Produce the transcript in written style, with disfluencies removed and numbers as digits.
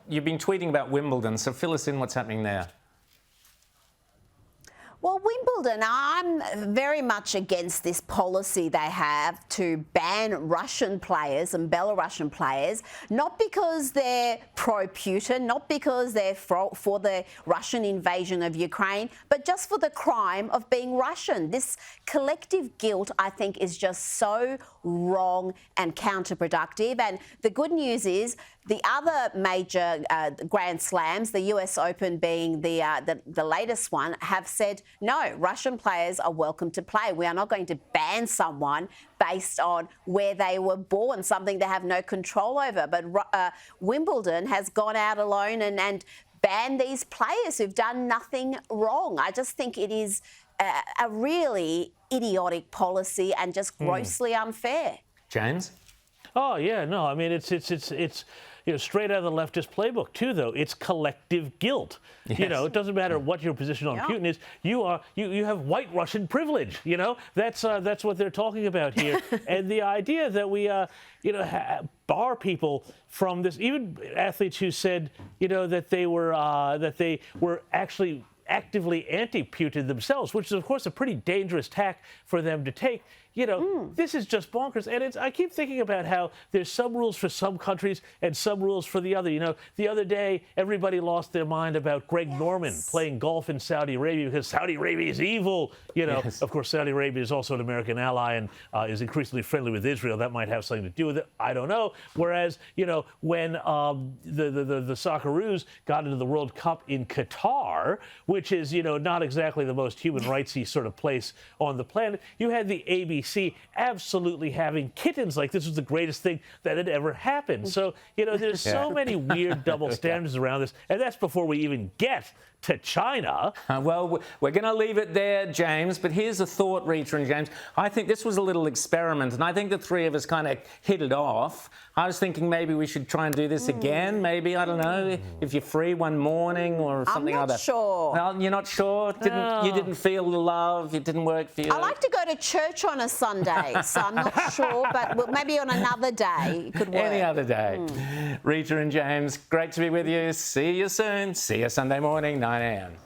you've been tweeting about Wimbledon, so fill us in what's happening there. Well, Wimbledon, I'm very much against this policy they have to ban Russian players and Belarusian players, not because they're pro-Putin, not because they're for the Russian invasion of Ukraine, but just for the crime of being Russian. This collective guilt, I think, is just so wrong and counterproductive. And the good news is the other major Grand Slams, the US Open being the latest one, have said, no, Russian players are welcome to play. We are not going to ban someone based on where they were born, something they have no control over. But Wimbledon has gone out alone and banned these players who've done nothing wrong. I just think it is a really idiotic policy and just grossly unfair. James? Oh, yeah, no, I mean, it's straight out of the leftist playbook, too, though. It's collective guilt. Yes. It doesn't matter what your position on Putin is. You have white Russian privilege, That's what they're talking about here. And the idea that we, bar people from this, even athletes who said, that they were actually actively anti-Putin themselves, which is, of course, a pretty dangerous tack for them to take. This is just bonkers. And I keep thinking about how there's some rules for some countries and some rules for the other. The other day, everybody lost their mind about Greg Norman playing golf in Saudi Arabia because Saudi Arabia is evil. Of course, Saudi Arabia is also an American ally and is increasingly friendly with Israel. That might have something to do with it. I don't know. Whereas, when the Socceroos got into the World Cup in Qatar, which is, not exactly the most human rights-y sort of place on the planet, you had the ABC absolutely having kittens like this was the greatest thing that had ever happened. So, there's so many weird double standards around this, and that's before we even get to China. Well, we're going to leave it there, James, but here's a thought, Rita and James. I think this was a little experiment, and I think the three of us kind of hit it off. I was thinking maybe we should try and do this again, maybe, I don't know, if you're free one morning or something like that. I'm not sure. Well, you're not sure? You didn't feel the love? It didn't work for you? I like to go to church on a Sunday, so I'm not sure, but maybe on another day it could work. Any other day. Rita and James, great to be with you. See you soon. See you Sunday morning, 9 a.m.